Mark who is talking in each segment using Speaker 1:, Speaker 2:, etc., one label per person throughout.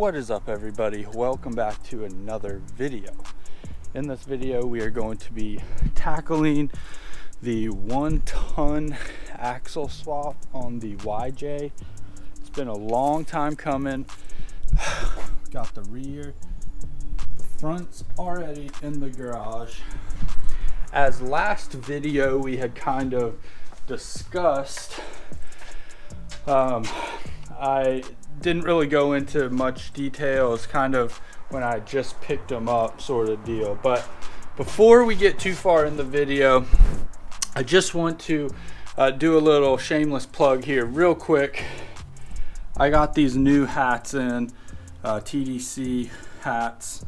Speaker 1: What is up, everybody? Welcome back to another video. In this video we are going to be tackling the 1-ton axle swap on the YJ. It's been a long time coming. Got the rear, the front's already in the garage. As last video we had kind of discussed, I didn't really go into much detail. It's kind of when I just picked them up sort of deal. But before we get too far in the video, I just want to do a little shameless plug here real quick. I got these new hats in, TDC hats.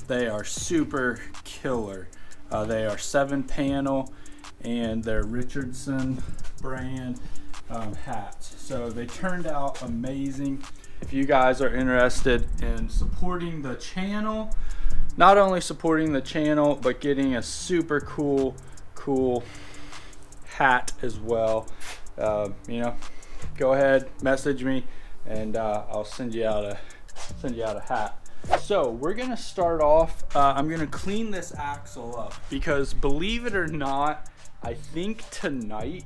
Speaker 1: They are super killer. They are 7-panel and they're Richardson brand hats. So they turned out amazing. If you guys are interested in supporting the channel, not only supporting the channel but getting a super cool hat as well, you know, go ahead, message me and I'll send you out a hat. So we're gonna start off, I'm gonna clean this axle up because, believe it or not, I think tonight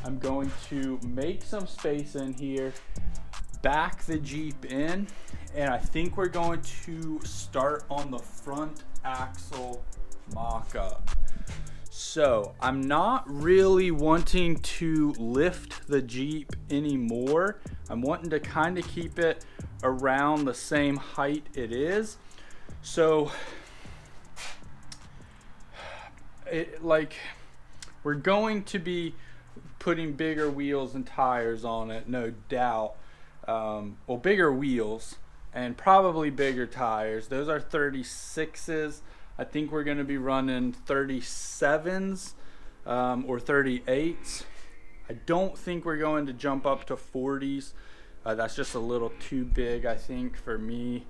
Speaker 1: I'm going to make some space in here, back the Jeep in, and I think we're going to start on the front axle mock-up. So I'm not really wanting to lift the Jeep anymore. I'm wanting to kind of keep it around the same height it is. So we're going to be putting bigger wheels and tires on it, no doubt. Well, bigger wheels and probably bigger tires. Those are 36s. I think we're going to be running 37s or 38s. I don't think we're going to jump up to 40s. That's just a little too big, I think, for me.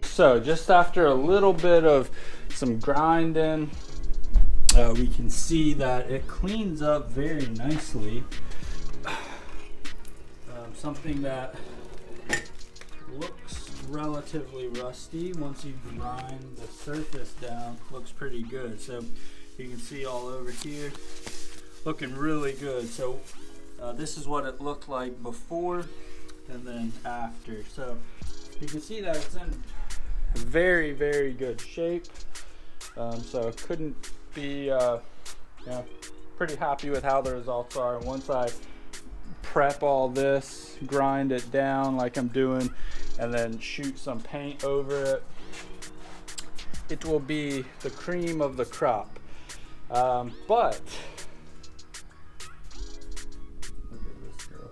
Speaker 1: So just after a little bit of some grinding, we can see that it cleans up very nicely. Something that looks relatively rusty, once you grind the surface down, looks pretty good. So you can see all over here, looking really good. So this is what it looked like before and then after. So you can see that it's in very good shape. So couldn't be pretty happy with how the results are. And once I prep all this, grind it down like I'm doing, and then shoot some paint over it, it will be the cream of the crop. But look at this girl.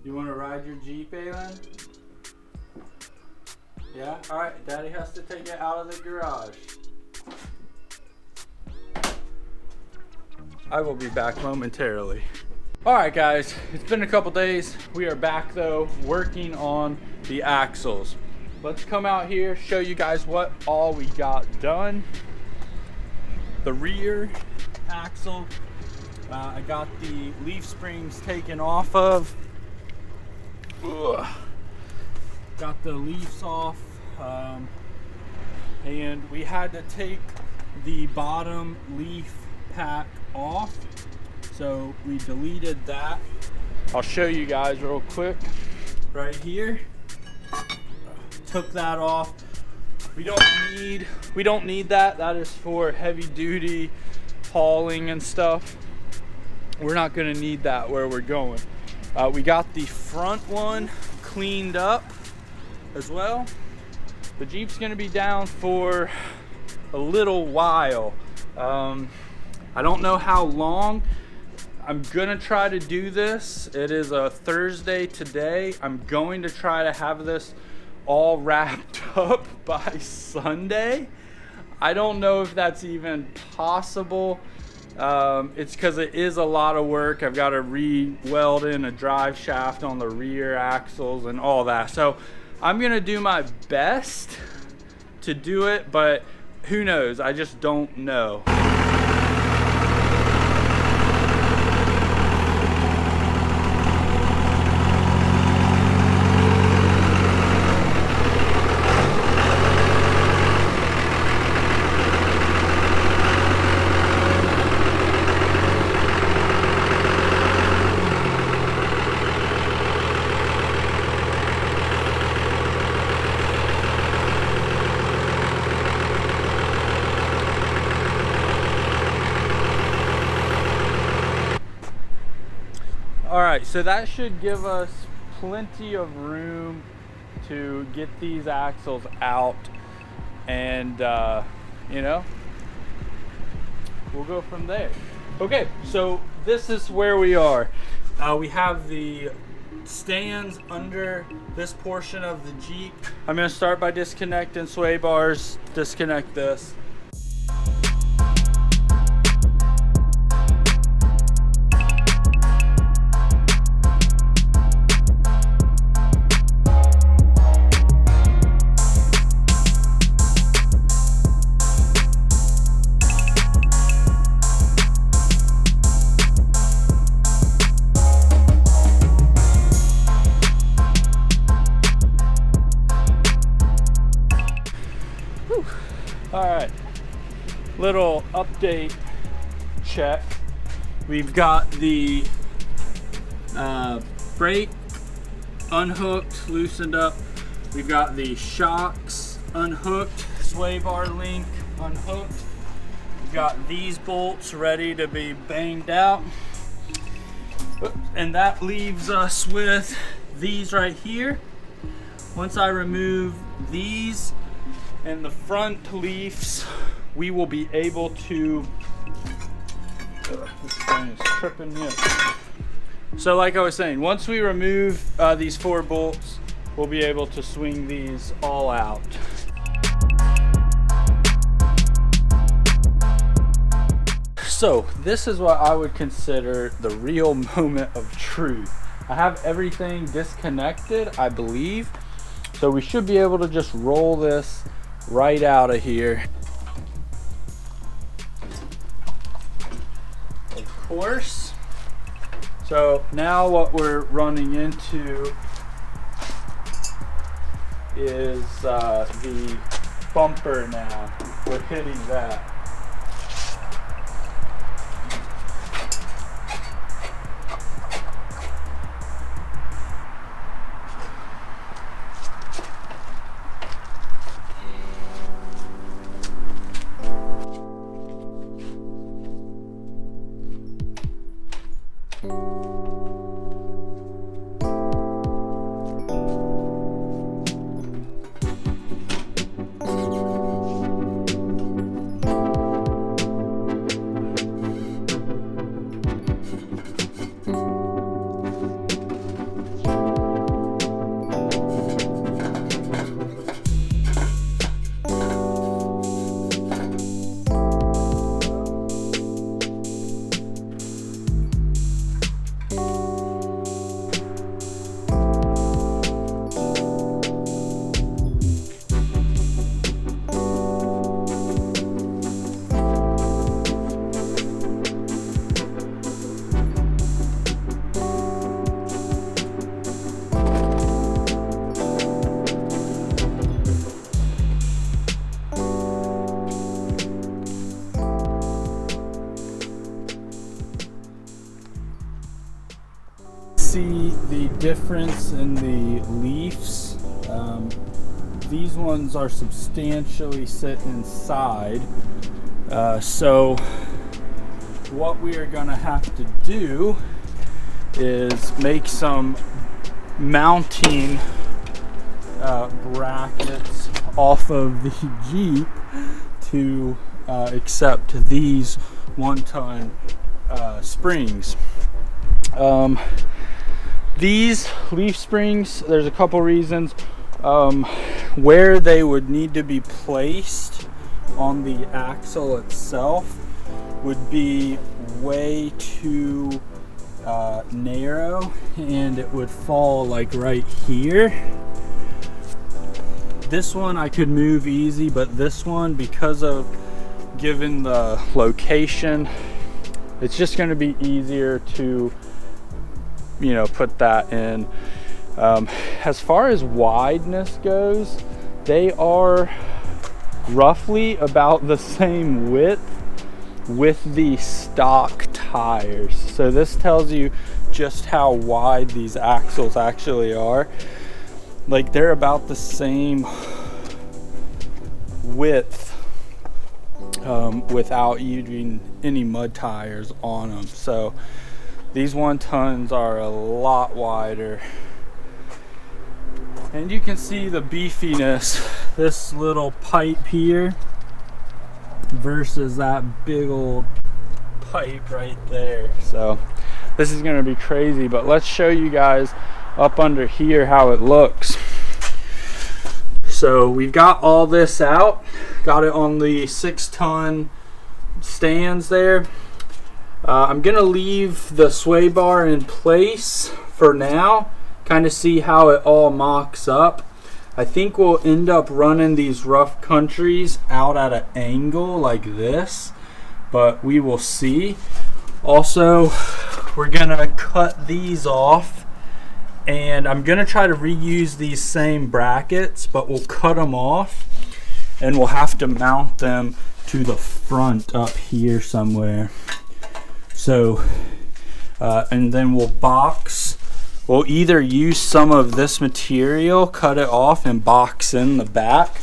Speaker 1: You want to ride your Jeep, Aylin? Yeah? Alright, Daddy has to take it out of the garage. I will be back momentarily. Alright guys, it's been a couple days. We are back though, working on the axles. Let's come out here, show you guys what all we got done. The rear axle, I got the leaf springs taken off of. Ugh. Got the leaves off, and we had to take the bottom leaf pack off, so we deleted that. I'll show you guys real quick right here. Took that off. We don't need that. That is for heavy duty hauling and stuff. We're not going to need that where we're going. We got the front one cleaned up as well. The Jeep's going to be down for a little while. I don't know how long. I'm gonna try to do this. It is a Thursday today. I'm going to try to have this all wrapped up by Sunday. I don't know if that's even possible. It's because it is a lot of work. I've got to re-weld in a drive shaft on the rear axles and all that. So I'm gonna do my best to do it, but who knows? I just don't know. Alright, so that should give us plenty of room to get these axles out, and you know, we'll go from there. Okay, so this is where we are. We have the stands under this portion of the Jeep. I'm going to start by disconnecting sway bars, disconnect this. Alright, little update check. We've got the brake unhooked, loosened up. We've got the shocks unhooked, sway bar link unhooked. We've got these bolts ready to be banged out. And that leaves us with these right here. Once I remove these and the front leaves, we will be able to, this thing is tripping me up. So like I was saying, once we remove these 4 bolts, we'll be able to swing these all out. So this is what I would consider the real moment of truth. I have everything disconnected, I believe. So we should be able to just roll this right out of here. Of course. So now what we're running into is the bumper now. We're hitting that. See the difference in the leaves. These ones are substantially sit inside. So what we are going to have to do is make some mounting brackets off of the Jeep to accept these 1-ton springs. These leaf springs, there's a couple reasons. Where they would need to be placed on the axle itself would be way too narrow, and it would fall like right here. This one I could move easy, but this one, because of given the location, it's just going to be easier to, you know, put that in. As far as wideness goes, they are roughly about the same width with the stock tires. So this tells you just how wide these axles actually are. Like, they're about the same width without even any mud tires on them. So these 1-tons are a lot wider. And you can see the beefiness, this little pipe here versus that big old pipe right there. So this is going to be crazy, but let's show you guys up under here how it looks. So we've got all this out, got it on the 6-ton stands there. I'm gonna leave the sway bar in place for now, kind of see how it all mocks up. I think we'll end up running these rough countries out at an angle like this, but we will see. Also, we're gonna cut these off, and I'm gonna try to reuse these same brackets, but we'll cut them off and we'll have to mount them to the front up here somewhere. So and then we'll either use some of this material, cut it off and box in the back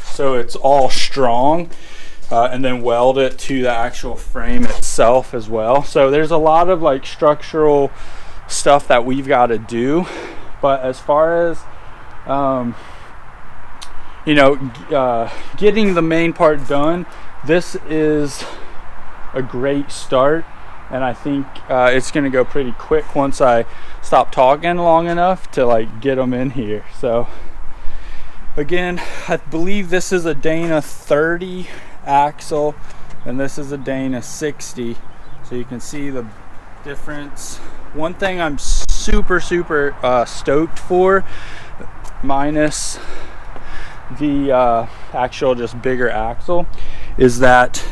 Speaker 1: so it's all strong, and then weld it to the actual frame itself as well. So there's a lot of like structural stuff that we've got to do, but as far as you know, getting the main part done, this is a great start, and I think it's gonna go pretty quick once I stop talking long enough to like get them in here. So again, I believe this is a Dana 30 axle and this is a Dana 60, so you can see the difference. One thing I'm super stoked for, minus the actual just bigger axle, is that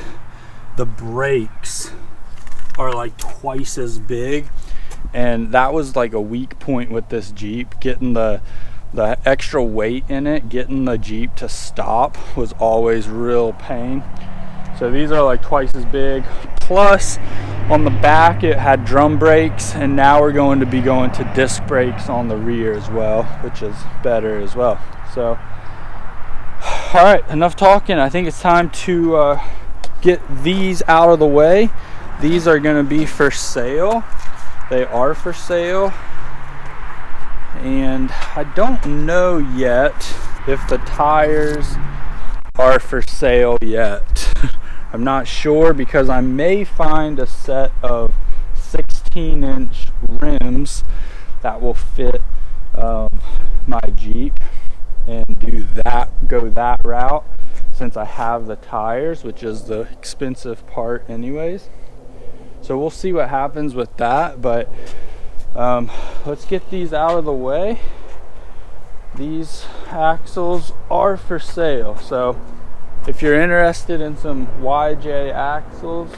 Speaker 1: the brakes are like twice as big, and that was like a weak point with this Jeep. Getting the extra weight in it, getting the Jeep to stop was always real pain. So these are like twice as big. Plus on the back it had drum brakes, and now we're going to be going to disc brakes on the rear as well, which is better as well. So all right, enough talking. I think it's time to get these out of the way. These are going to be for sale. They are for sale, and I don't know yet if the tires are for sale yet. I'm not sure, because I may find a set of 16-inch rims that will fit my Jeep and go that route, since I have the tires, which is the expensive part anyways. So we'll see what happens with that, but let's get these out of the way. These axles are for sale, so if you're interested in some YJ axles,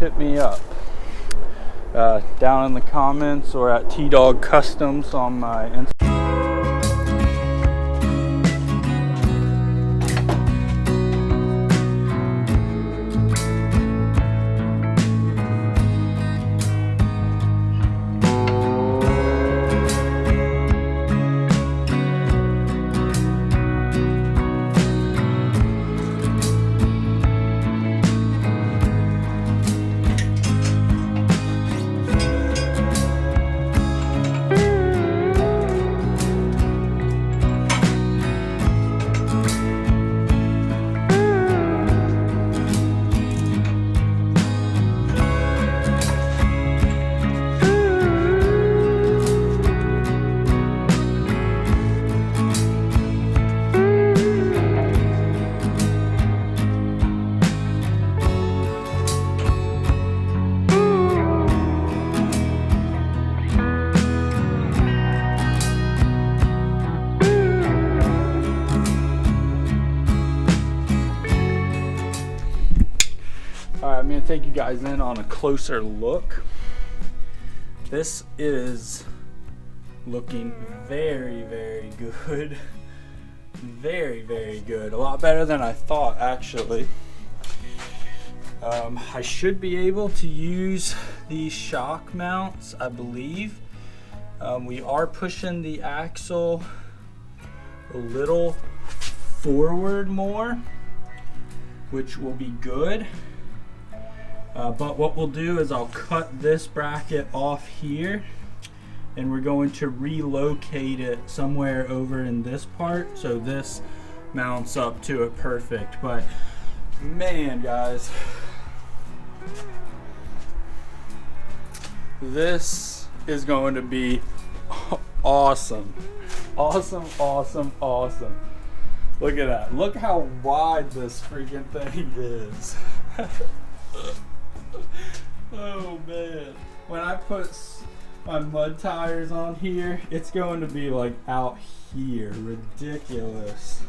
Speaker 1: hit me up down in the comments or at TeeDogCustoms on my Instagram. All right, I'm gonna take you guys in on a closer look. This is looking very, very good. Very, very good. A lot better than I thought, actually. I should be able to use these shock mounts, I believe. We are pushing the axle a little forward more, which will be good. But what we'll do is I'll cut this bracket off here, and we're going to relocate it somewhere over in this part so this mounts up to it perfect. But man, guys, this is going to be awesome. Awesome, awesome, awesome. Look at that. Look how wide this freaking thing is. Oh man. When I put my mud tires on here, it's going to be like out here. Ridiculous.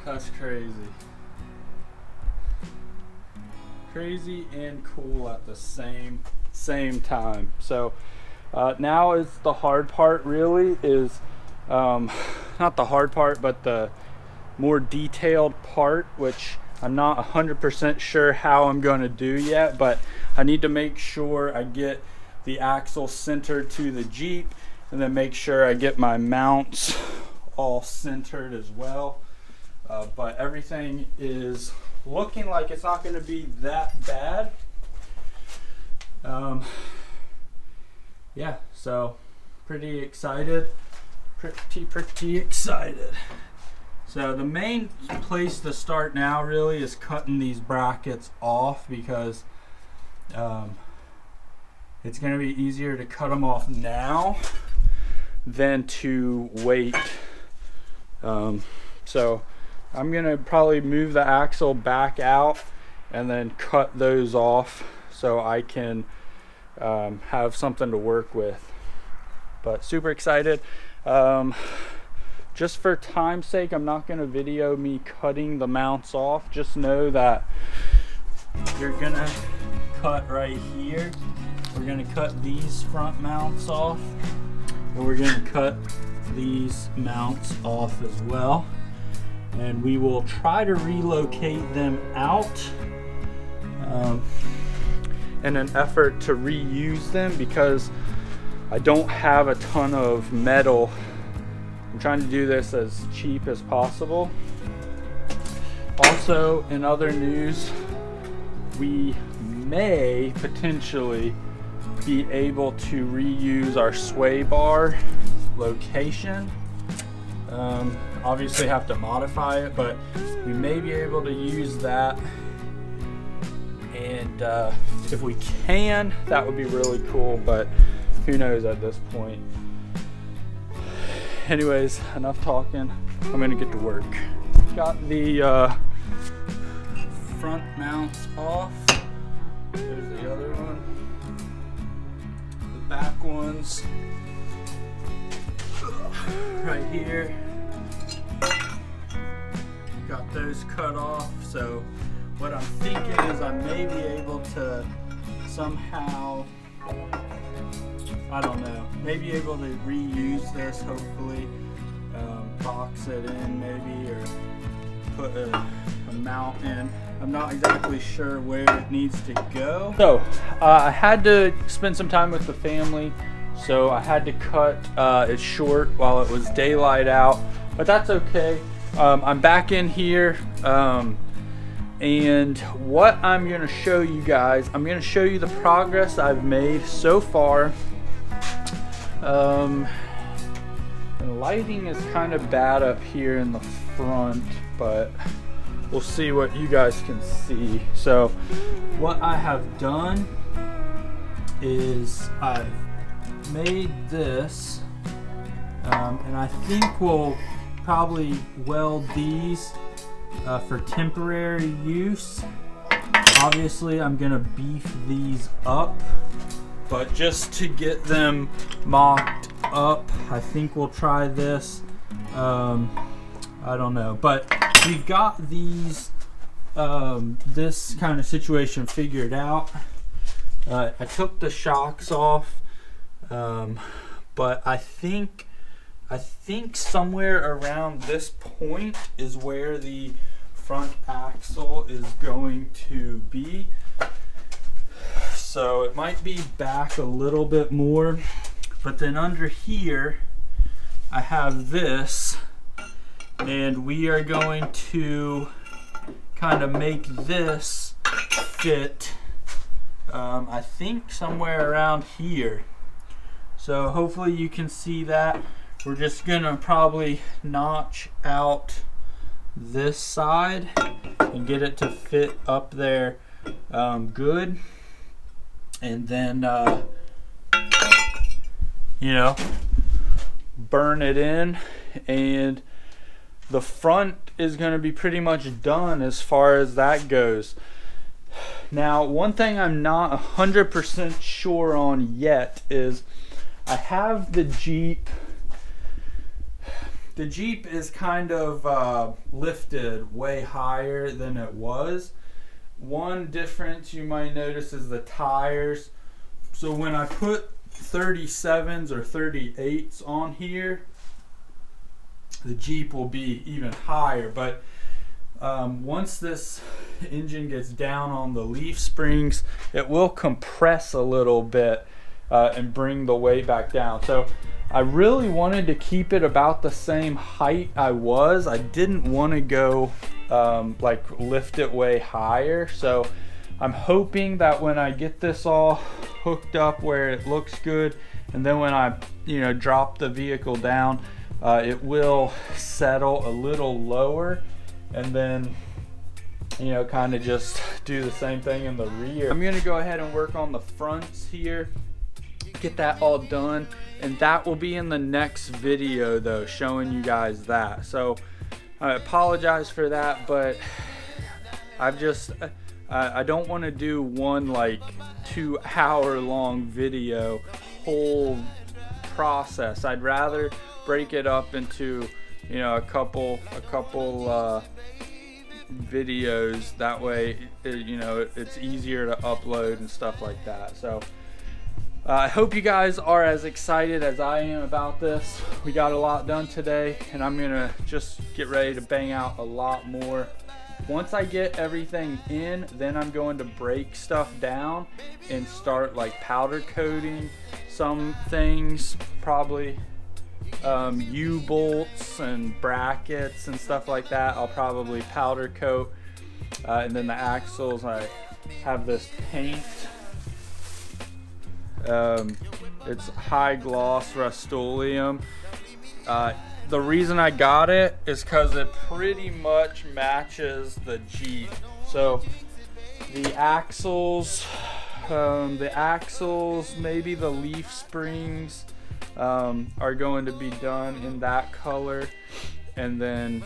Speaker 1: That's crazy. Crazy and cool at the same time. So now is the hard part, really, is not the hard part, but the more detailed part, which I'm not 100% sure how I'm going to do yet, but I need to make sure I get the axle centered to the Jeep, and then make sure I get my mounts all centered as well. But everything is looking like it's not going to be that bad. Yeah, so pretty excited. Pretty excited. So the main place to start now really is cutting these brackets off, because it's going to be easier to cut them off now than to wait. So I'm going to probably move the axle back out and then cut those off so I can have something to work with. But super excited. Just for time's sake, I'm not going to video me cutting the mounts off. Just know that you're going to cut right here. We're going to cut these front mounts off, and we're going to cut these mounts off as well. And we will try to relocate them out in an effort to reuse them, because I don't have a ton of metal. I'm trying to do this as cheap as possible. Also, in other news, we may potentially be able to reuse our sway bar location. Obviously have to modify it, but we may be able to use that. And if we can, that would be really cool, but who knows at this point. Anyways, enough talking. I'm gonna get to work. Got the front mounts off. There's the other one. The back ones right here. Got those cut off. So what I'm thinking is I may be able to somehow, I don't know, maybe able to reuse this, hopefully. Box it in maybe, or put a mount in. I'm not exactly sure where it needs to go. So I had to spend some time with the family, so I had to cut it short while it was daylight out, but that's okay. I'm back in here, and what I'm going to show you guys, I'm going to show you the progress I've made so far. The lighting is kind of bad up here in the front, but we'll see what you guys can see. So what I have done is I've made this, and I think we'll probably weld these for temporary use. Obviously I'm gonna beef these up, but just to get them mocked up, I think we'll try this. I don't know, but we've got these this kind of situation figured out. I took the shocks off, but I think somewhere around this point is where the front axle is going to be. So it might be back a little bit more, but then under here I have this, and we are going to kind of make this fit, I think somewhere around here. So hopefully you can see that. We're just gonna probably notch out this side and get it to fit up there good, and then you know, burn it in, and the front is going to be pretty much done as far as that goes. Now, one thing I'm not 100% sure on yet is I have the Jeep. The Jeep is kind of lifted way higher than it was. One difference you might notice is the tires. So when I put 37s or 38s on here, the Jeep will be even higher. But once this engine gets down on the leaf springs, it will compress a little bit and bring the weight back down. So I really wanted to keep it about the same height I was. I didn't want to go like lift it way higher. So I'm hoping that when I get this all hooked up where it looks good, and then when I drop the vehicle down, it will settle a little lower, and then kind of just do the same thing in the rear. I'm gonna go ahead and work on the fronts here, get that all done, and that will be in the next video though, showing you guys that. So I apologize for that, but I've just I don't want to do one like 2-hour long video whole process. I'd rather break it up into a couple videos. That way it's easier to upload and stuff like that. So I hope you guys are as excited as I am about this. We got a lot done today, and I'm gonna just get ready to bang out a lot more. Once I get everything in, then I'm going to break stuff down and start like powder coating some things, probably U-bolts and brackets and stuff like that. I'll probably powder coat, and then the axles, I have this paint. It's high gloss Rust-Oleum. The reason I got it is because it pretty much matches the Jeep. So the axles, maybe the leaf springs are going to be done in that color, and then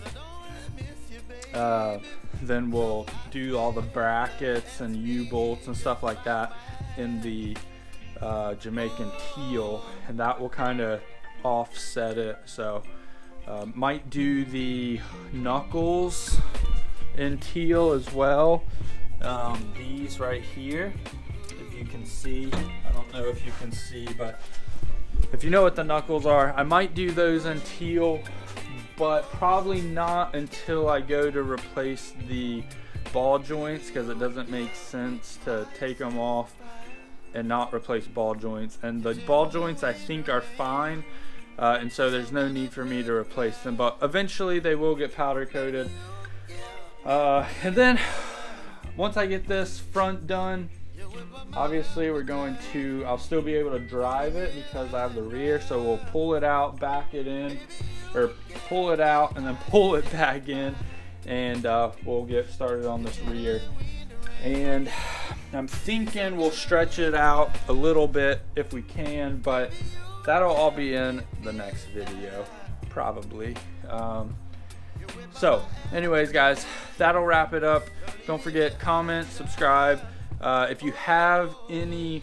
Speaker 1: we'll do all the brackets and U-bolts and stuff like that in the Jamaican teal, and that will kind of offset it. So might do the knuckles in teal as well. These right here, if you can see, I don't know if you can see, but if you know what the knuckles are, I might do those in teal, but probably not until I go to replace the ball joints, because it doesn't make sense to take them off and not replace ball joints. And the ball joints I think are fine, and so there's no need for me to replace them, but eventually they will get powder coated. And then once I get this front done, obviously I'll still be able to drive it because I have the rear, so we'll pull it out, back it in, or pull it out and then pull it back in, and we'll get started on this rear. And I'm thinking we'll stretch it out a little bit if we can, but that'll all be in the next video probably. So anyways guys, that'll wrap it up. Don't forget, comment, subscribe. If you have any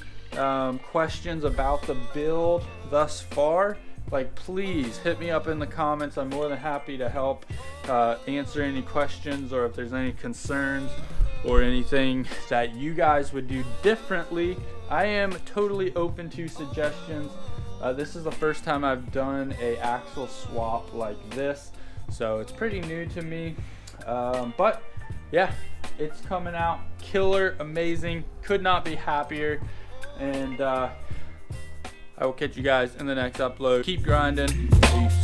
Speaker 1: questions about the build thus far, like, please hit me up in the comments. I'm more than happy to help answer any questions, or if there's any concerns or anything that you guys would do differently. I am totally open to suggestions. This is the first time I've done a axle swap like this, so it's pretty new to me. But yeah, it's coming out killer, amazing, could not be happier. And I will catch you guys in the next upload. Keep grinding. Peace.